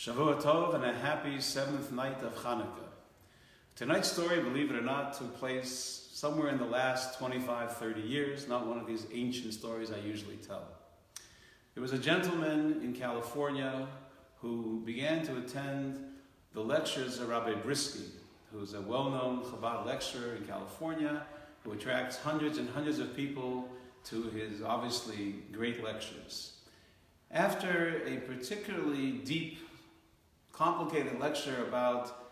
Shavua Tov and a happy 7th night of Chanukah. Tonight's story, believe it or not, took place somewhere in the last 25, 30 years, not one of these ancient stories I usually tell. There was a gentleman in California who began to attend the lectures of Rabbi Brisky, who's a well-known Chabad lecturer in California, who attracts hundreds and hundreds of people to his obviously great lectures. After a particularly deep, complicated lecture about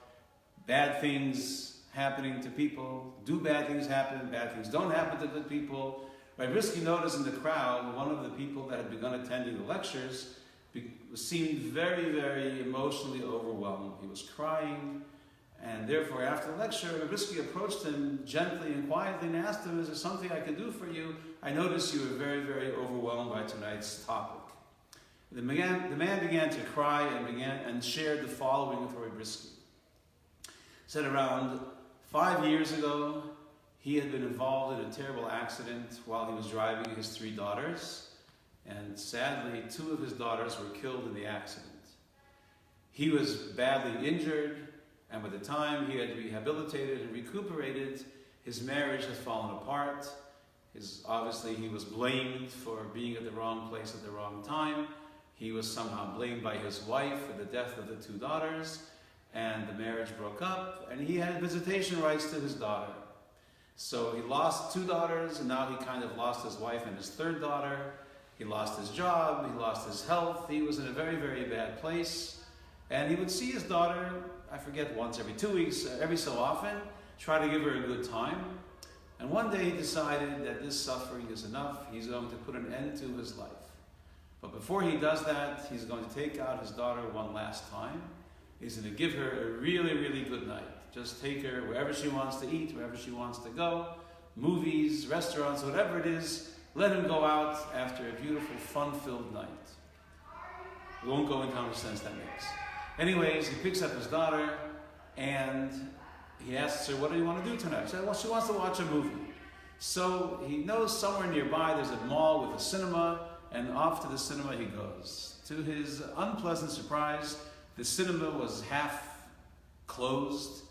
bad things happening to people, do bad things happen, bad things don't happen to good people, Rabbi Brisky noticed in the crowd, one of the people that had begun attending the lectures seemed very, very emotionally overwhelmed. He was crying, and therefore after the lecture, Rabbi Brisky approached him gently and quietly and asked him, "Is there something I can do for you? I noticed you were very, very overwhelmed by tonight's topic." The man began to cry and shared the following with Rabbi Brisky. He said around 5 years ago, he had been involved in a terrible accident while he was driving his 3 daughters, and sadly 2 of his daughters were killed in the accident. He was badly injured, and by the time he had rehabilitated and recuperated, his marriage had fallen apart. Obviously he was blamed for being at the wrong place at the wrong time. He was somehow blamed by his wife for the death of the 2 daughters, and the marriage broke up, and he had visitation rights to his daughter. So he lost 2 daughters, and now he kind of lost his wife and his 3rd daughter. He lost his job, he lost his health, he was in a very, very bad place. And he would see his daughter, I forget, once every 2 weeks, every so often, try to give her a good time. And one day he decided that this suffering is enough, he's going to put an end to his life. But before he does that, he's going to take out his daughter one last time. He's going to give her a really, really good night. Just take her wherever she wants to eat, wherever she wants to go, movies, restaurants, whatever it is. Let him go out after a beautiful, fun-filled night. We won't go into how much sense that makes. Anyways, he picks up his daughter and he asks her, "What do you want to do tonight?" She said, "Well, she wants to watch a movie." So he knows somewhere nearby there's a mall with a cinema, and off to the cinema he goes. To his unpleasant surprise, the cinema was half closed,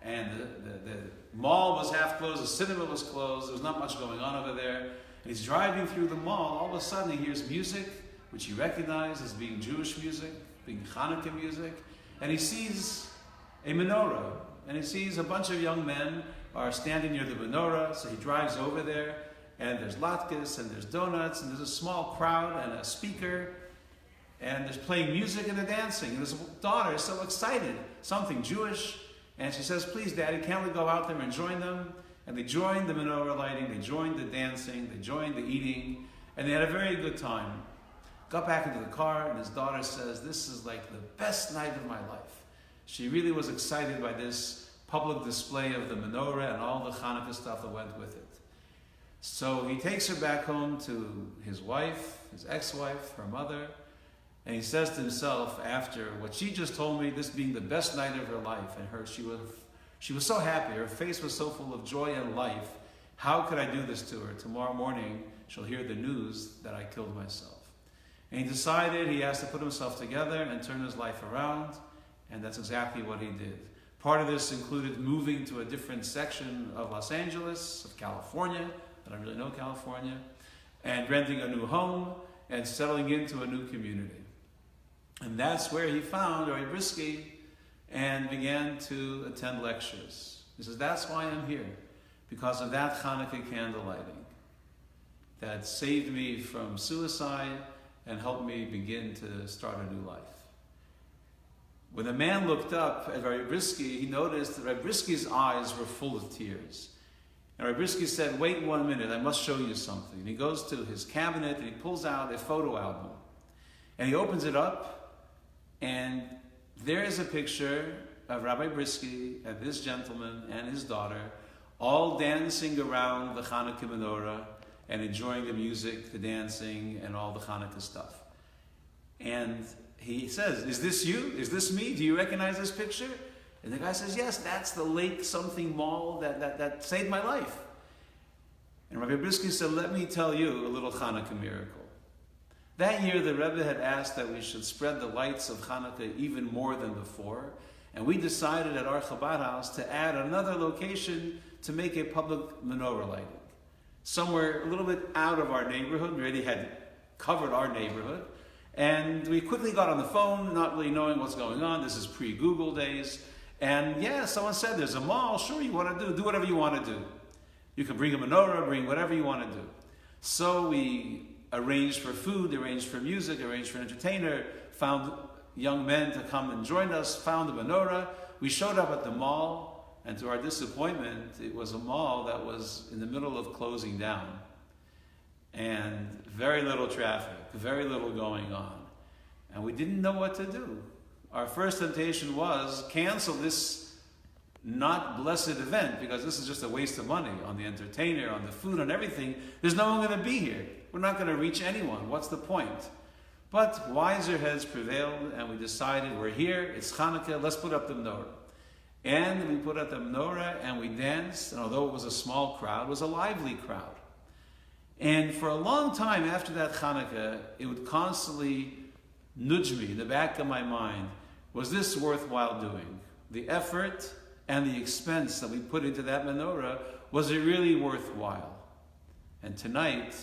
and the mall was half closed, the cinema was closed, there was not much going on over there. And he's driving through the mall, all of a sudden he hears music, which he recognized as being Jewish music, being Chanukah music, and he sees a menorah, and he sees a bunch of young men are standing near the menorah, so he drives over there, and there's latkes, and there's donuts, and there's a small crowd, and a speaker, and there's playing music and they're dancing. And his daughter is so excited, something Jewish, and she says, "Please, Daddy, can't we go out there and join them?" And they joined the menorah lighting, they joined the dancing, they joined the eating, and they had a very good time. Got back into the car, and his daughter says, "This is like the best night of my life." She really was excited by this public display of the menorah and all the Chanukah stuff that went with it. So he takes her back home to his wife, his ex-wife, her mother, and he says to himself, after what she just told me, this being the best night of her life, and she was so happy, her face was so full of joy and life, how could I do this to her? Tomorrow morning, she'll hear the news that I killed myself. And he decided he has to put himself together and turn his life around, and that's exactly what he did. Part of this included moving to a different section of Los Angeles, of California, I don't really know California, and renting a new home and settling into a new community. And that's where he found Rabbi Brisky and began to attend lectures. He says, "That's why I'm here, because of that Chanukah candle lighting that saved me from suicide and helped me begin to start a new life." When the man looked up at Rabbi Brisky, he noticed that Rabbi Brisky's eyes were full of tears. And Rabbi Brisky said, "Wait 1 minute, I must show you something." And he goes to his cabinet and he pulls out a photo album. And he opens it up, and there is a picture of Rabbi Brisky and this gentleman and his daughter all dancing around the Chanukah menorah and enjoying the music, the dancing, and all the Chanukah stuff. And he says, "Is this you? Is this me? Do you recognize this picture?" And the guy says, "Yes, that's the Lake something mall that saved my life." And Rabbi Brisky said, "Let me tell you a little Chanukah miracle. That year, the Rebbe had asked that we should spread the lights of Chanukah even more than before, and we decided at our Chabad house to add another location to make a public menorah lighting. Somewhere a little bit out of our neighborhood. We already had covered our neighborhood, and we quickly got on the phone, not really knowing what's going on. This is pre-Google days, and yeah, someone said, there's a mall, sure, you want to do whatever you want to do. You can bring a menorah, bring whatever you want to do. So we arranged for food, arranged for music, arranged for an entertainer, found young men to come and join us, found the menorah. We showed up at the mall, and to our disappointment, it was a mall that was in the middle of closing down. And very little traffic, very little going on. And we didn't know what to do. Our first temptation was cancel this not blessed event, because this is just a waste of money on the entertainer, on the food, on everything. There's no one going to be here. We're not going to reach anyone. What's the point? But wiser heads prevailed, and we decided we're here, it's Chanukah, let's put up the menorah. And we put up the menorah, and we danced, and although it was a small crowd, it was a lively crowd. And for a long time after that Chanukah, it would constantly nudge me in the back of my mind, was this worthwhile doing? The effort and the expense that we put into that menorah, was it really worthwhile? And tonight,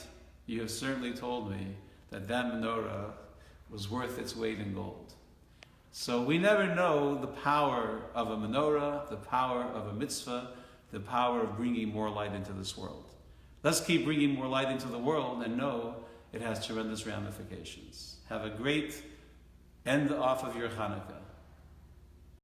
you have certainly told me that that menorah was worth its weight in gold. So we never know the power of a menorah, the power of a mitzvah, the power of bringing more light into this world. Let's keep bringing more light into the world and know it has tremendous ramifications. Have a great end off of your Chanukah.